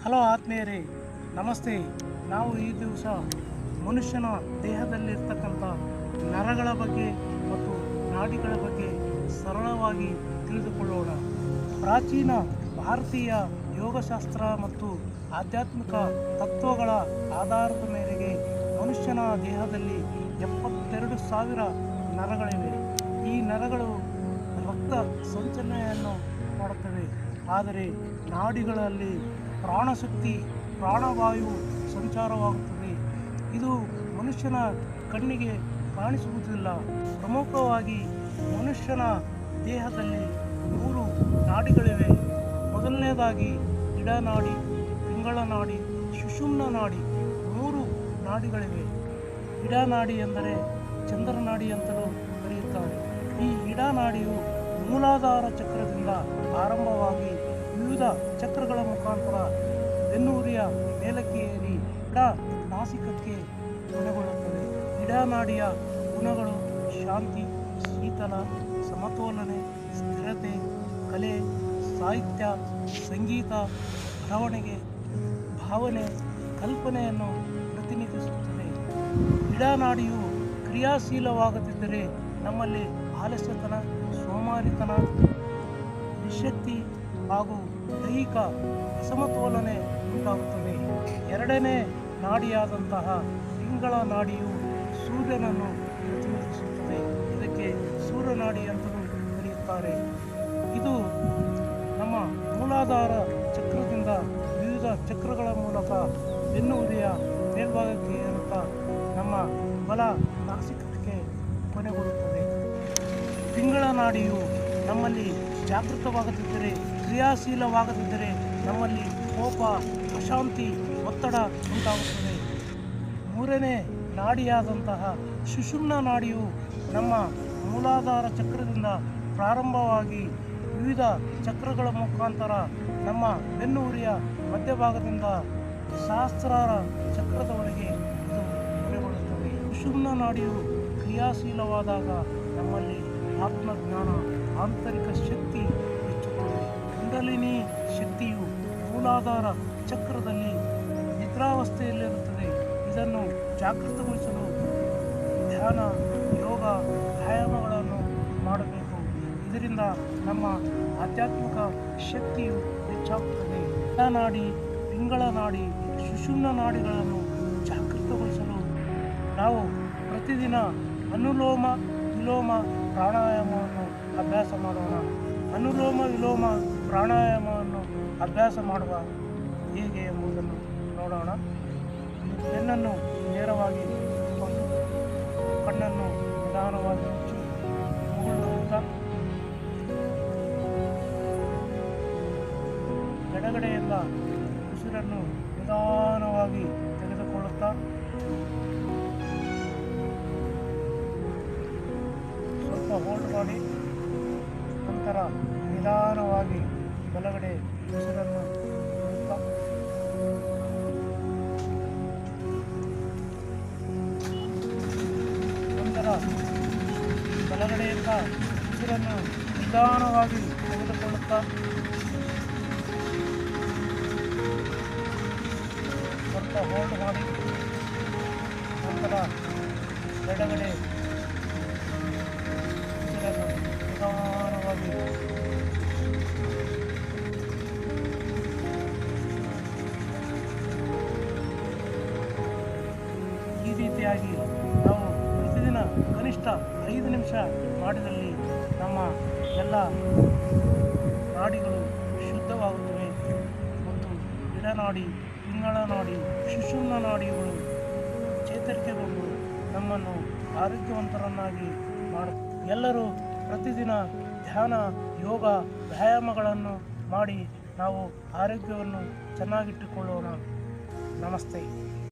Hello ಆತ್ಮೀಯರೇ, ನಮಸ್ತೆ. ನಾವು ಈ ದಿವಸ ಮನುಷ್ಯನ ದೇಹದಲ್ಲಿರ್ತಕ್ಕಂಥ ನರಗಳ ಬಗ್ಗೆ ಮತ್ತು ನಾಡಿಗಳ ಬಗ್ಗೆ ಸರಳವಾಗಿ ತಿಳಿದುಕೊಳ್ಳೋಣ. ಪ್ರಾಚೀನ ಭಾರತೀಯ ಯೋಗಶಾಸ್ತ್ರ ಮತ್ತು ಆಧ್ಯಾತ್ಮಿಕ ತತ್ವಗಳ ಆಧಾರದ ಮೇರೆಗೆ ಮನುಷ್ಯನ ದೇಹದಲ್ಲಿ 72,000 ನರಗಳಿವೆ. ಈ ನರಗಳು ರಕ್ತ ಸಂಚಲನೆಯನ್ನು ಮಾಡುತ್ತವೆ. ಆದರೆ ನಾಡಿಗಳಲ್ಲಿ ಪ್ರಾಣಶಕ್ತಿ, ಪ್ರಾಣವಾಯು ಸಂಚಾರವಾಗುತ್ತದೆ. ಇದು ಮನುಷ್ಯನ ಕಣ್ಣಿಗೆ ಕಾಣಿಸುವುದಿಲ್ಲ. ಪ್ರಮುಖವಾಗಿ ಮನುಷ್ಯನ ದೇಹದಲ್ಲಿ 3 ನಾಡಿಗಳಿವೆ. ಮೊದಲನೇದಾಗಿ ಇಡನಾಡಿ, ಪಿಂಗಳ ನಾಡಿ, ಸುಷುಮ್ನ ನಾಡಿ. 3 ನಾಡಿಗಳಿವೆ. ಇಡನಾಡಿ ಎಂದರೆ ಚಂದ್ರನಾಡಿ ಅಂತಲೂ ಕರೆಯುತ್ತಾರೆ. ಈ ಇಡನಾಡಿಯು ಮೂಲಾಧಾರ ಚಕ್ರದಿಂದ ಆರಂಭವಾಗಿ ವಿವಿಧ ಚಕ್ರಗಳ ಮುಖಾಂತರ ಬೆನ್ನುಹುರಿಯ ಮೇಲಕ್ಕೆ ಏರಿ ನಾಸಿಕಕ್ಕೆ ಕೊನೆಗೊಳ್ಳುತ್ತದೆ. ಇಡನಾಡಿಯ ಗುಣಗಳು ಶಾಂತಿ, ಶೀತಲ, ಸಮತೋಲನೆ, ಸ್ಥಿರತೆ, ಕಲೆ, ಸಾಹಿತ್ಯ, ಸಂಗೀತ, ಬರವಣಿಗೆ, ಭಾವನೆ, ಕಲ್ಪನೆಯನ್ನು ಪ್ರತಿನಿಧಿಸುತ್ತದೆ. ಇಡನಾಡಿಯು ಕ್ರಿಯಾಶೀಲವಾಗದಿದ್ದರೆ ನಮ್ಮಲ್ಲಿ ಆಲಸ್ಯತನ, ಸೋಮಾರಿತನ, ನಿಶಕ್ತಿ ಹಾಗೂ ದೈಹಿಕ ಅಸಮತೋಲನೆ ಉಂಟಾಗುತ್ತದೆ. ಎರಡನೇ ನಾಡಿಯಾದಂತಹ ಪಿಂಗಳ ನಾಡಿಯು ಸೂರ್ಯನನ್ನು ಪ್ರತಿನಿಧಿಸುತ್ತದೆ. ಇದಕ್ಕೆ ಸೂರ್ಯನಾಡಿ ಅಂತಲೂ ಕರೆಯುತ್ತಾರೆ. ಇದು ನಮ್ಮ ಮೂಲಾಧಾರ ಚಕ್ರದಿಂದ ವಿವಿಧ ಚಕ್ರಗಳ ಮೂಲಕ ಬೆನ್ನುಹುರಿಯ ಮೇಲ್ಭಾಗಕ್ಕೆ ಏರುತ್ತಾ ನಮ್ಮ ಬಲ ನಾಸಿಕಕ್ಕೆ ಕೊನೆಗೊಳ್ಳುತ್ತದೆ. ಪಿಂಗಳ ನಾಡಿಯು ನಮ್ಮಲ್ಲಿ ಜಾಗೃತವಾಗದಿದ್ದರೆ, ಕ್ರಿಯಾಶೀಲವಾಗದಿದ್ದರೆ ನಮ್ಮಲ್ಲಿ ಕೋಪ, ಅಶಾಂತಿ, ಒತ್ತಡ ಉಂಟಾಗುತ್ತದೆ. ಮೂರನೇ ನಾಡಿಯಾದಂತಹ ಸುಷುಮ್ನ ನಾಡಿಯು ನಮ್ಮ ಮೂಲಾಧಾರ ಚಕ್ರದಿಂದ ಪ್ರಾರಂಭವಾಗಿ ವಿವಿಧ ಚಕ್ರಗಳ ಮುಖಾಂತರ ನಮ್ಮ ಬೆನ್ನುಹುರಿಯ ಮಧ್ಯಭಾಗದಿಂದ ಸಹಸ್ರಾರ ಚಕ್ರದವರೆಗೆ ಇದು ಕೊನೆಗೊಳ್ಳುತ್ತದೆ. ಸುಷುಮ್ನ ನಾಡಿಯು ಕ್ರಿಯಾಶೀಲವಾದಾಗ ನಮ್ಮಲ್ಲಿ ಆತ್ಮಜ್ಞಾನ, ಆಂತರಿಕ ಶಕ್ತಿ ಹೆಚ್ಚುತ್ತದೆ. ಕುಂಡಲಿನಿ ಶಕ್ತಿಯು ಮೂಲಾಧಾರ ಚಕ್ರದಲ್ಲಿ ನಿದ್ರಾವಸ್ಥೆಯಲ್ಲಿರುತ್ತದೆ. ಇದನ್ನು ಜಾಗೃತಗೊಳಿಸಲು ಧ್ಯಾನ, ಯೋಗ, ವ್ಯಾಯಾಮಗಳನ್ನು ಮಾಡಬೇಕು. ಇದರಿಂದ ನಮ್ಮ ಆಧ್ಯಾತ್ಮಿಕ ಶಕ್ತಿಯು ಹೆಚ್ಚಾಗುತ್ತದೆ. ಇಡನಾಡಿ, ಪಿಂಗಳ ನಾಡಿ, ಸುಷುಮ್ನ ನಾಡಿಗಳನ್ನು ಜಾಗೃತಗೊಳಿಸಲು ನಾವು ಪ್ರತಿದಿನ ಅನುಲೋಮ ವಿಲೋಮ ಪ್ರಾಣಾಯಾಮವನ್ನು ಅಭ್ಯಾಸ ಮಾಡೋಣ. ಅನುಲೋಮ ವಿಲೋಮ ಪ್ರಾಣಾಯಾಮವನ್ನು ಅಭ್ಯಾಸ ಮಾಡುವ ಹೇಗೆ ಎಂಬುದನ್ನು ನೋಡೋಣ. ಬೆನ್ನನ್ನು ನೇರವಾಗಿ ಇಟ್ಟುಕೊಂಡು ಕಣ್ಣನ್ನು ನಿಧಾನವಾಗಿ ಮುಚ್ಚಿ ಮುಗುಳುತ್ತಾ ಎಡಗಡೆಯಿಂದ ಉಸಿರನ್ನು ನಿಧಾನವಾಗಿ ತೆಗೆದುಕೊಳ್ಳುತ್ತಾ ಸ್ವಲ್ಪ ಹೋಲ್ಡ್ ಮಾಡಿ ನಂತರ ನಿಧಾನವಾಗಿ ಬಲಗಡೆ ಉಸಿರನ್ನು ಬಿಡುತ್ತಾ ನಂತರ ಬಲಗಡೆಯಿಂದ ಉಸಿರನ್ನು ನಿಧಾನವಾಗಿ ತೆಗೆದುಕೊಳ್ಳುತ್ತಾ ಸ್ವಲ್ಪ ಹೋಲ್ಡ್ ಮಾಡಿ ನಂತರ ಎಡಗಡೆ ಉಸಿರನ್ನು ನಿಧಾನವಾಗಿ ಈ ರೀತಿಯಾಗಿ ನಾವು ಪ್ರತಿದಿನ ಕನಿಷ್ಠ 5 ನಿಮಿಷ ಮಾಡಿದಲ್ಲಿ ನಮ್ಮ ಎಲ್ಲ ನಾಡಿಗಳು ಶುದ್ಧವಾಗುತ್ತವೆ ಮತ್ತು ಇಡನಾಡಿ, ಪಿಂಗಳ ನಾಡಿ, ಸುಷುಮ್ನ ನಾಡಿಗಳು ಚೇತರಿಕೆಗೊಂಡು ನಮ್ಮನ್ನು ಆರೋಗ್ಯವಂತರನ್ನಾಗಿ ಮಾಡುತ್ತವೆ. ಎಲ್ಲರೂ ಪ್ರತಿದಿನ ಧ್ಯಾನ, ಯೋಗ, ವ್ಯಾಯಾಮಗಳನ್ನು ಮಾಡಿ ನಾವು ಆರೋಗ್ಯವನ್ನು ಚೆನ್ನಾಗಿಟ್ಟುಕೊಳ್ಳೋಣ. ನಮಸ್ತೆ.